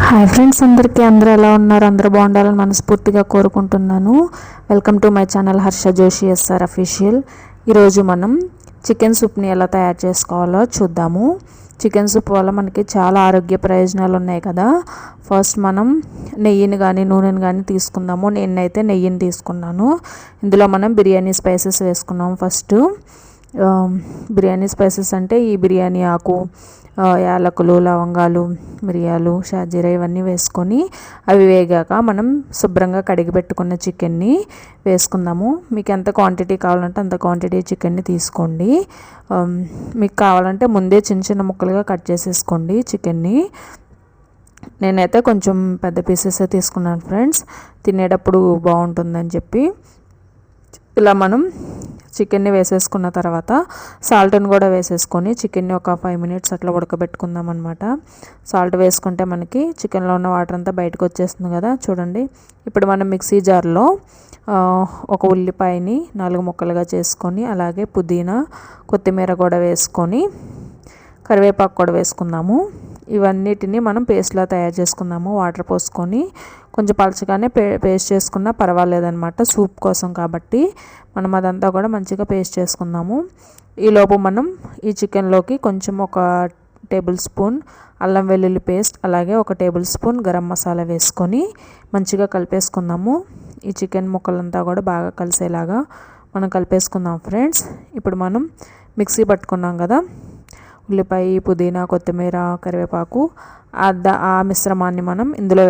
Hi friends, అందరూ ఎలా ఉన్నారు? అందరూ బాగుండాలని మనస్ఫూర్తిగా కోరుకుంటున్నాను. Welcome to my channel Harsha Joshi SR official. ఈరోజు మనం చికెన్ సూప్ని ఎలా తయారు చేసుకోవాలో చూద్దాము. చికెన్ సూప్ వల్ల మనకి చాలా ఆరోగ్య ప్రయోజనాలు ఉన్నాయి కదా. ఫస్ట్ మనం నెయ్యిని కానీ నూనెని కానీ తీసుకుందాము. నేనైతే నెయ్యిని తీసుకున్నాను. ఇందులో మనం బిర్యానీ స్పైసెస్ వేసుకున్నాము. ఫస్ట్ బిర్యానీ స్పైసెస్ అంటే ఈ బిర్యానీ ఆకు, యాలకులు, లవంగాలు, మిరియాలు, షాజీరా ఇవన్నీ వేసుకొని అవి వేగాక మనం శుభ్రంగా కడిగి పెట్టుకున్న చికెన్ని వేసుకుందాము. మీకు ఎంత క్వాంటిటీ కావాలంటే అంత క్వాంటిటీ చికెన్ని తీసుకోండి. మీకు కావాలంటే ముందే చిన్న చిన్న ముక్కలుగా కట్ చేసేసుకోండి చికెన్ని. నేనైతే కొంచెం పెద్ద పీసెస్ తీసుకున్నాను ఫ్రెండ్స్, తినేటప్పుడు బాగుంటుందని చెప్పి. ఇలా మనం చికెన్ని వేసేసుకున్న తర్వాత సాల్ట్ని కూడా వేసేసుకొని చికెన్ని ఒక 5 minutes అట్లా ఉడకబెట్టుకుందాం అనమాట. సాల్ట్ వేసుకుంటే మనకి చికెన్లో ఉన్న వాటర్ అంతా బయటకు వచ్చేస్తుంది కదా. చూడండి, ఇప్పుడు మనం మిక్సీ జార్లో ఒక ఉల్లిపాయని 4 ముక్కలుగా చేసుకొని, అలాగే పుదీనా, కొత్తిమీర కూడా వేసుకొని, కరివేపాకు కూడా వేసుకుందాము. ఇవన్నిటిని మనం పేస్ట్లా తయారు చేసుకుందాము. వాటర్ పోసుకొని కొంచెం పలచగానే పేస్ట్ చేసుకున్నా పర్వాలేదన్నమాట, సూప్ కోసం కాబట్టి. మనం అదంతా కూడా మంచిగా పేస్ట్ చేసుకుందాము. ఈలోపు మనం ఈ చికెన్లోకి కొంచెం ఒక టేబుల్ స్పూన్ అల్లం వెల్లుల్లి పేస్ట్, అలాగే ఒక టేబుల్ స్పూన్ గరం మసాలా వేసుకొని మంచిగా కలిపేసుకుందాము. ఈ చికెన్ ముక్కలంతా కూడా బాగా కలిసేలాగా మనం కలిపేసుకుందాం ఫ్రెండ్స్. ఇప్పుడు మనం మిక్సీ పట్టుకున్నాం కదా, ఉల్లిపాయ, పుదీనా, కొత్తిమీర, కరివేపాకు, ఆ మిశ్రమాన్ని మనం ఇందులో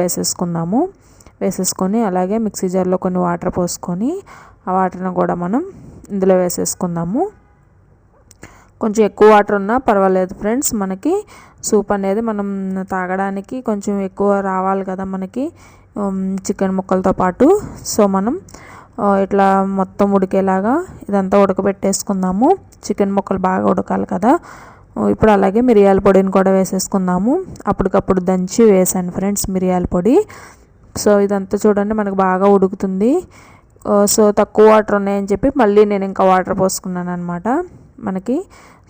వేసేసుకొని అలాగే మిక్సీ జార్లో కొన్ని వాటర్ పోసుకొని ఆ వాటర్ని కూడా మనం ఇందులో వేసేసుకుందాము. కొంచెం ఎక్కువ వాటర్ ఉన్నా పర్వాలేదు ఫ్రెండ్స్, మనకి సూప్ అనేది మనం తాగడానికి కొంచెం ఎక్కువ రావాలి కదా మనకి చికెన్ ముక్కలతో పాటు. సో మనం ఇట్లా మొత్తం ఉడికేలాగా ఇదంతా ఉడకబెట్టేసుకుందాము. చికెన్ ముక్కలు బాగా ఉడకాలి కదా. ఇప్పుడు అలాగే మిరియాల పొడిని కూడా వేసేసుకుందాము. అప్పటికప్పుడు దంచి వేసాను ఫ్రెండ్స్ మిరియాల పొడి. సో ఇదంతా చూడండి మనకు బాగా ఉడుకుతుంది. సో తక్కువ వాటర్ ఉన్నాయని చెప్పి మళ్ళీ నేను ఇంకా వాటర్ పోసుకున్నాను అనమాట. మనకి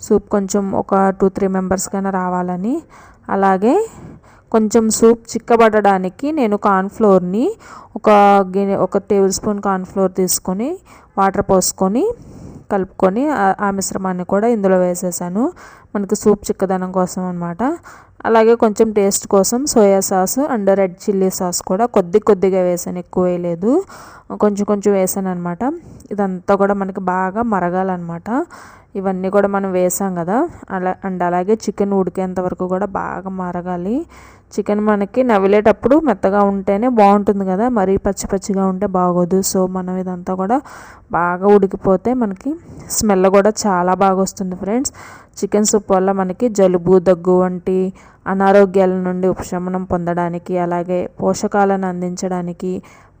సూప్ కొంచెం ఒక 2-3 members కైనా రావాలని. అలాగే కొంచెం సూప్ చిక్కబడడానికి నేను కార్న్ఫ్లోర్ని ఒక టేబుల్ స్పూన్ కార్న్ఫ్లోర్ తీసుకొని వాటర్ పోసుకొని కలుపుకొని ఆ మిశ్రమాన్ని కూడా ఇందులో వేసేసాను, మనకి సూప్ చిక్కదనం కోసం అనమాట. అలాగే కొంచెం టేస్ట్ కోసం soya sauce and red chilli sauce కూడా కొద్దిగా వేసాను, ఎక్కువ వేయలేదు, కొంచెం వేసాను అనమాట. ఇదంతా కూడా మనకి బాగా మరగాలన్నమాట. ఇవన్నీ కూడా మనం వేసాం కదా. అలాగే చికెన్ ఉడికేంత వరకు కూడా బాగా మరగాలి. చికెన్ మనకి నవిలేటప్పుడు మెత్తగా ఉంటేనే బాగుంటుంది కదా, మరీ పచ్చిగా ఉంటే బాగోదు. సో మనం ఇదంతా కూడా బాగా ఉడికిపోతే మనకి స్మెల్ కూడా చాలా బాగా వస్తుంది ఫ్రెండ్స్. చికెన్ సూప్ వల్ల మనకి జలుబు, దగ్గు వంటి అనారోగ్యాల నుండి ఉపశమనం పొందడానికి, అలాగే పోషకాలను అందించడానికి,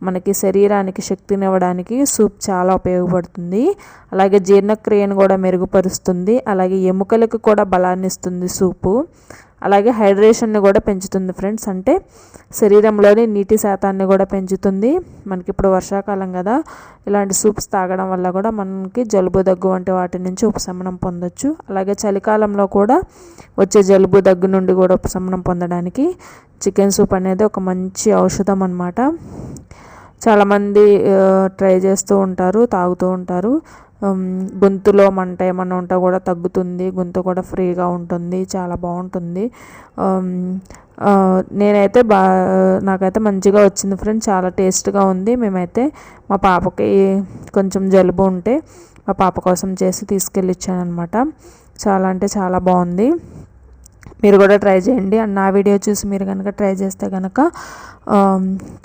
మనకి శరీరానికి శక్తినివ్వడానికి సూప్ చాలా ఉపయోగపడుతుంది. అలాగే జీర్ణక్రియను కూడా మెరుగుపరుస్తుంది. అలాగే ఎముకలకు కూడా బలాన్ని ఇస్తుంది సూపు. అలాగే హైడ్రేషన్ని కూడా పెంచుతుంది ఫ్రెండ్స్, అంటే శరీరంలోని నీటి శాతాన్ని కూడా పెంచుతుంది. మనకి ఇప్పుడు వర్షాకాలం కదా, ఇలాంటి సూప్స్ తాగడం వల్ల కూడా మనకి జలుబు, దగ్గు వంటి వాటి నుంచి ఉపశమనం పొందొచ్చు. అలాగే చలికాలంలో కూడా వచ్చే జలుబు, దగ్గు నుండి కూడా ఉపశమనం పొందడానికి చికెన్ సూప్ అనేది ఒక మంచి ఔషధం అన్నమాట. చాలామంది ట్రై చేస్తూ ఉంటారు, తాగుతూ ఉంటారు. గొంతులో మంట ఏమన్నా ఉంటే కూడా తగ్గుతుంది, గొంతు కూడా ఫ్రీగా ఉంటుంది, చాలా బాగుంటుంది. నేనైతే నాకైతే మంచిగా వచ్చింది ఫ్రెండ్స్, చాలా టేస్ట్గా ఉంది. మేమైతే మా పాపకి కొంచెం జలుబు ఉంటే మా పాప కోసం చేసి తీసుకెళ్ళి ఇచ్చాను అనమాట. చాలా అంటే చాలా బాగుంది. మీరు కూడా ట్రై చేయండి. అండ్ నా వీడియో చూసి మీరు కనుక ట్రై చేస్తే కనుక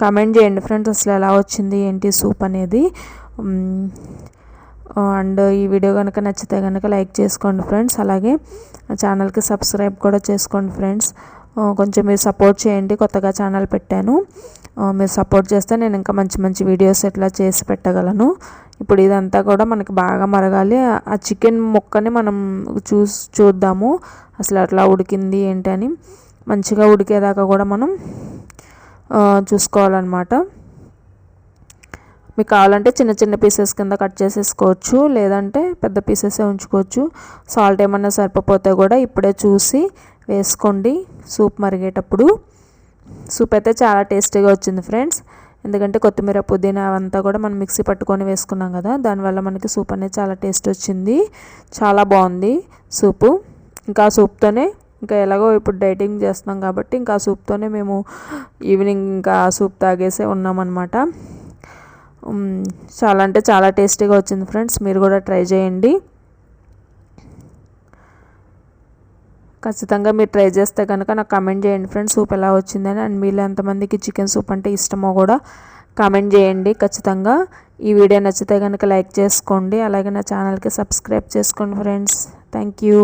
కామెంట్ చేయండి ఫ్రెండ్స్, అసలు ఎలా వచ్చింది ఏంటి సూప్ అనేది. అండ్ ఈ వీడియో కనుక నచ్చితే కనుక లైక్ చేసుకోండి ఫ్రెండ్స్. అలాగే ఛానల్కి సబ్స్క్రైబ్ కూడా చేసుకోండి ఫ్రెండ్స్. కొంచెం మీరు సపోర్ట్ చేయండి, కొత్తగా ఛానల్ పెట్టాను. మీరు సపోర్ట్ చేస్తే నేను ఇంకా మంచి వీడియోస్ ఎట్లా చేసి పెట్టగలను. ఇప్పుడు ఇదంతా కూడా మనకి బాగా మరగాలి. ఆ చికెన్ ముక్కని మనం చూద్దాము అసలు అట్లా ఉడికింది ఏంటి అని. మంచిగా ఉడికేదాకా కూడా మనం చూసుకోవాలన్నమాట. మీకు కావాలంటే చిన్న పీసెస్ కింద కట్ చేసేసుకోవచ్చు, లేదంటే పెద్ద పీసెసే ఉంచుకోవచ్చు. సాల్ట్ ఏమన్నా సరిపోతే కూడా ఇప్పుడే చూసి వేసుకోండి సూప్ మరిగేటప్పుడు. సూప్ అయితే చాలా టేస్టీగా వచ్చింది ఫ్రెండ్స్. ఎందుకంటే కొత్తిమీర పుదీనా అవంతా కూడా మనం మిక్సీ పట్టుకొని వేసుకున్నాం కదా, దానివల్ల మనకి సూప్ అనేది చాలా టేస్ట్ వచ్చింది. చాలా బాగుంది సూపు. ఇంకా సూప్తోనే ఇంకా ఎలాగో ఇప్పుడు డైటింగ్ చేస్తున్నాం కాబట్టి ఇంకా సూప్తోనే మేము ఈవినింగ్ ఇంకా సూప్ తాగేసే ఉన్నామన్నమాట. చాలా అంటే చాలా టేస్టీగా వచ్చింది ఫ్రెండ్స్. మీరు కూడా ట్రై చేయండి. ఖచ్చితంగా మీరు ట్రై చేస్తే కనుక నాకు కామెంట్ చేయండి ఫ్రెండ్స్ సూప్ ఎలా వచ్చిందని. అండ్ మీలో ఎంతమందికి చికెన్ సూప్ అంటే ఇష్టమో కూడా కామెంట్ చేయండి ఖచ్చితంగా. ఈ వీడియో నచ్చితే కనుక లైక్ చేసుకోండి, అలాగే నా ఛానల్కి సబ్స్క్రైబ్ చేసుకోండి ఫ్రెండ్స్. Thank you.